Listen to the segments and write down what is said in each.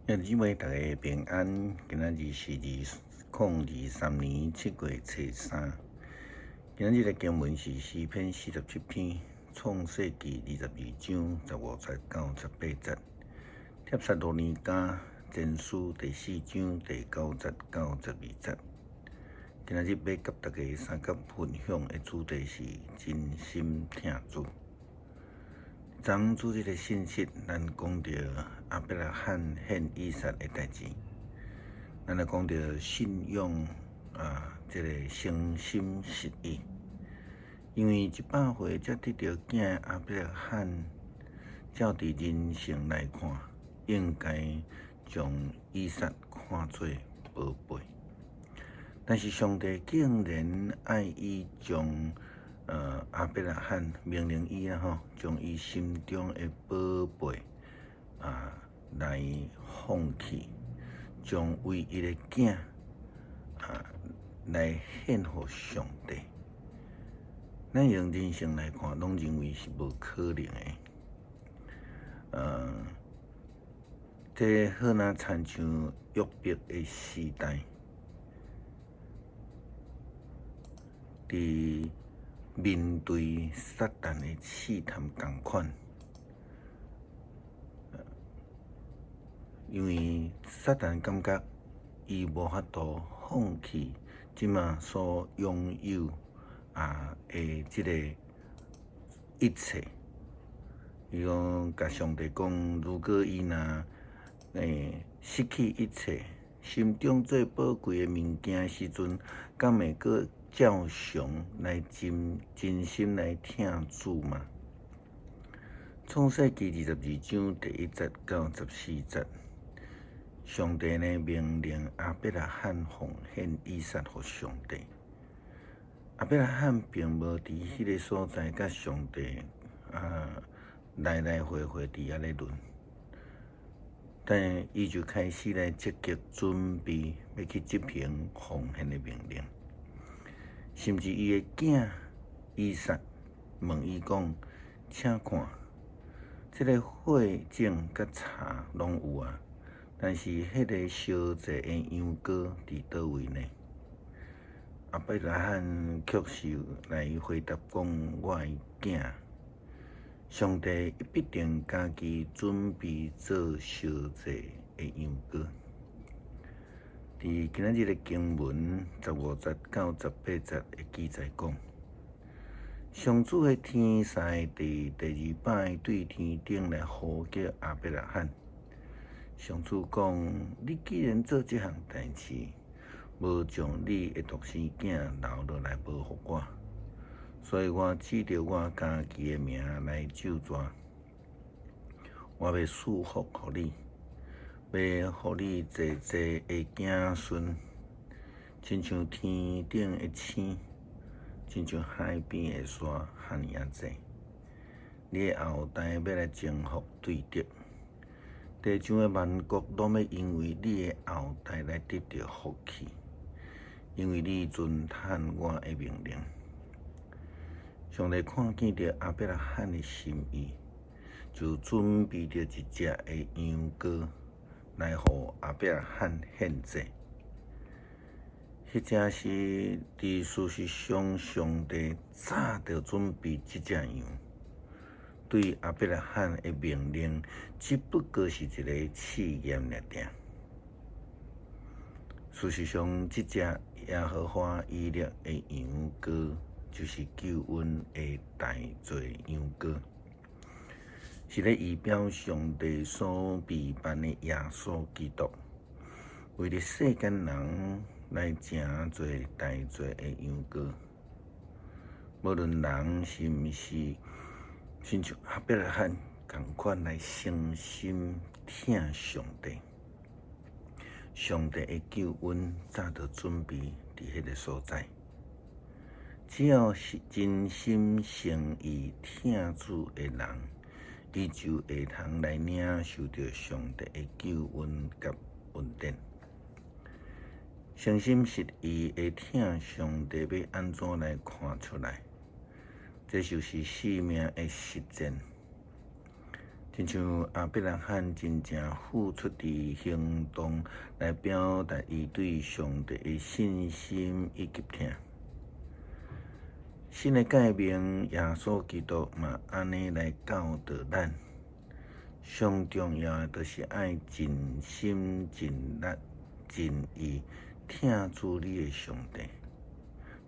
弟兄姊妹，大家平安。今仔日是2023年7月初3。今仔日的经文是诗篇47篇，创世纪22章15节到18节，帖撒罗尼迦前书第4章第9节到12节。今仔日要甲大家三角分享的主题是真心听主。昨主日的信息，咱讲到亚伯拉罕献以撒的代志，咱来讲到信仰这个诚心实意。因为100岁才得到囝亚伯拉罕，照伫人性来看，应该将以撒看作宝贝，但是上帝竟然爱伊将亚伯拉罕命令伊将伊心中的宝贝来放弃，将唯一的囝来献给上帝。咱用人性来看，拢认为是无可能的。这好若亲像约伯的时代，伫面对撒旦的试探同款，因为撒旦感觉伊无法度放弃即马所拥有的即个一切。伊讲甲上帝讲，如果伊若失去一切，心中最宝贵的物件时阵，敢会阁照常来真心来听主嘛？创世纪22章第1节到14节，上帝呢命令亚伯拉罕奉献以撒给上帝。亚伯拉罕并无伫迄个所在甲上帝来来回回伫遐咧论，但伊就开始来积极准备要去执行奉献的命令。甚至伊的囝以撒问伊讲：“请看，这个火种甲茶拢有啊，但是迄个烧祭的羊羔伫倒位呢？”亚伯拉罕确实来回答讲：“我的囝，上帝必定家己准备做烧祭的羊羔。”伫今仔日的经文15节到18节的记载讲，上主的天使伫第2摆对天顶来呼叫亚伯拉罕。上主讲：“你既然做这项代志，无将你的独生囝留落来保护我，所以我指着我家己的名来咒诅，我要赐福给你。要互你济济的子孙，亲像天顶的星，亲像海边的沙，遐尔啊济。你的后代要来征服对敌，地上的万国拢要因为你的后代来得到福气，因为你遵探我的命令。”上帝看见着亚伯拉罕的心意，就准备着一只的羊羔来互亚伯拉罕献祭。迄只是伫事实上，上帝早就准备这只羊。对亚伯拉罕的命令，只不过是一个试验尔尔。事实上，这只耶和华以勒的羊羔，就是救恩的大罪羊羔，是咧仪表上帝所备办的耶稣基督，为了世间人来成做大罪的羊羔。无论人是毋是亲像亚伯拉罕同款来诚心听上帝，上帝的救恩早就准备伫迄个所在。只要是真心诚意听主的人，伊就会通来领受到上帝的救恩甲恩典。诚心实意的听上帝要安怎来看出来，这就是生命的实践。亲像阿伯拉罕真正付出伫行动来表达伊对上帝的信心以及疼。新的诫命，耶稣基督嘛安尼来教导咱。上重要的就是爱尽心、尽力、尽意疼主你的上帝。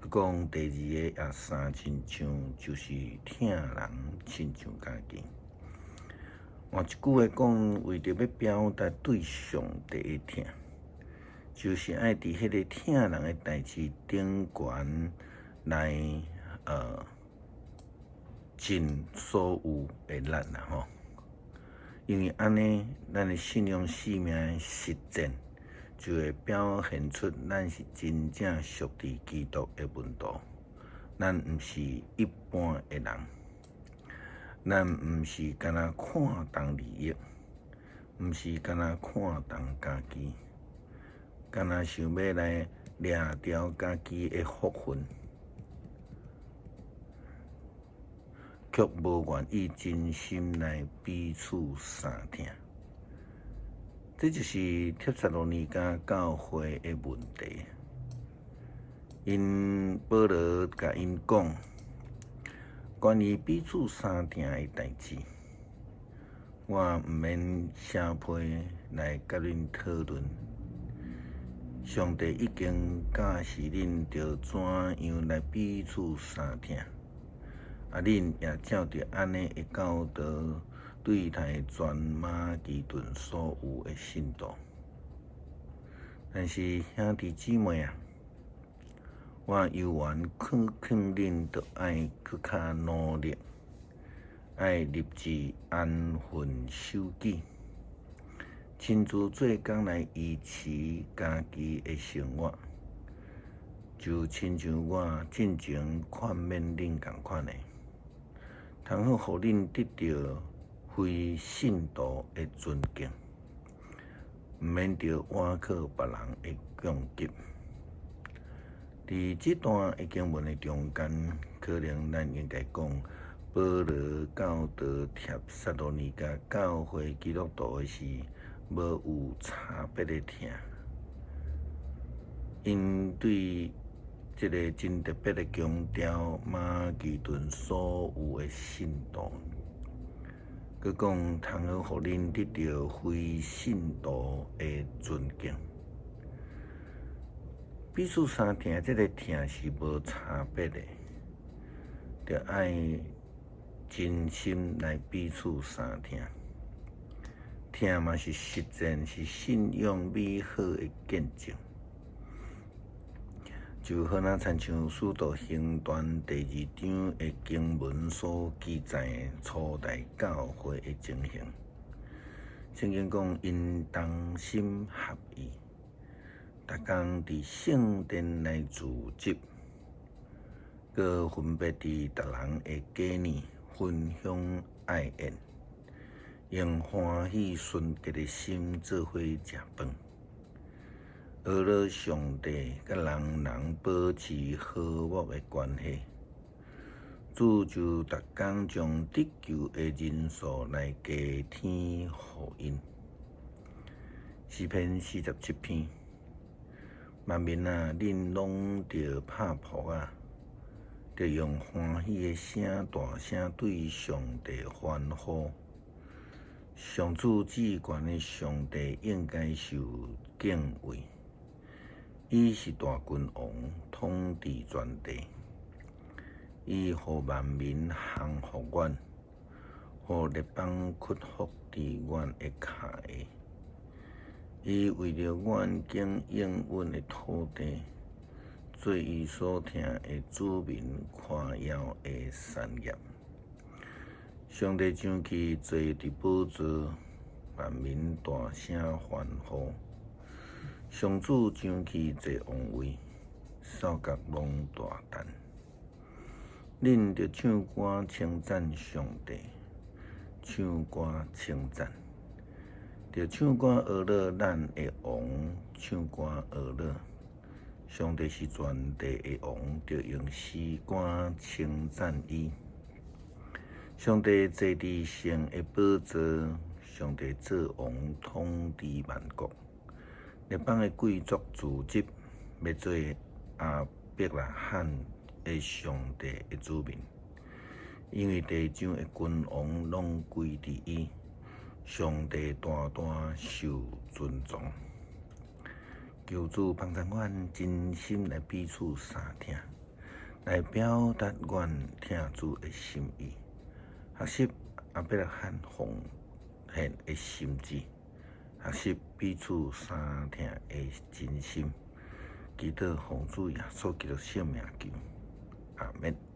佮讲第二个也三亲像，就是疼人亲像家己。换一句话讲，为着要表达对上帝的疼，就是爱伫迄个疼人的代志顶悬来尽所有的力啦吼。因为安尼，咱的信仰生命的实践，就会表现出咱是真正属于基督的门徒。咱毋是一般的人。咱毋是干那看重利益，毋是干那看重家己，干那想要来掠掉家己的福分，却无愿意真心来彼此相疼。这就是帖撒罗尼迦教会的问题。因保罗甲因讲。关于彼此相疼的代志，我毋免写批来甲恁讨论。上帝已经教示恁着怎样来彼此相疼，恁也照着安尼的教导对待全马其顿所有的信徒。但是兄弟姊妹啊，我犹原肯定着爱搁较努力，爱立志安分守己，亲自做工来维持家己的生活，就亲像我进前劝勉恁共款的，通好互恁得到非信徒的尊敬，毋免着倚靠别人的攻击。伫这段的经文的中间，可能咱应该讲，保罗教导帖撒罗尼迦教会基督徒的是无有差别的疼，因对这个真特别的强调马其顿所有的信徒，佮讲通好互恁得到非信徒的尊敬。彼此相疼，这个疼是无差别的，着爱真心来彼此相疼。疼嘛是实践，是信仰美好的见证。就好像亲像《使徒行传》第2章的经文所记载的初代教会的情形。圣经讲，因同心合意。逐工伫圣殿内聚集，佮分别伫逐人的家呢分享爱宴，用欢喜纯洁的心做伙食饭，学了上帝佮人保持和睦的关系。主就逐工将得救的人数来加添互因。诗篇47篇。万民啊，恁拢着拍扑啊，着用欢喜的声大声对上帝欢呼。上主至高的上帝应该受敬畏，伊是大君王，统治全地。伊互万民降服阮，互列邦屈服伫阮的骹下。伊为了阮经应允的土地，做伊所听的子民夸耀的产业。上帝上去坐伫宝座，万民大声欢呼。上主上去坐王位，扫角拢大胆。恁着唱歌称赞上帝，唱歌称赞。着唱歌学乐咱的王，唱歌学乐。上帝是全地的王，着用诗歌称赞伊。上帝坐伫神的宝座，上帝做王统治万国。列邦的贵族自集，要做亚伯拉罕的上帝的子民，因为地上的君王拢归伫伊，上帝单单受尊重。求主帮助阮真心来彼此相听，来表达阮听主的心意，学习亚伯拉罕奉献的心志。学习彼此相听的真心，祈祷奉主耶稣基督圣名求，阿门。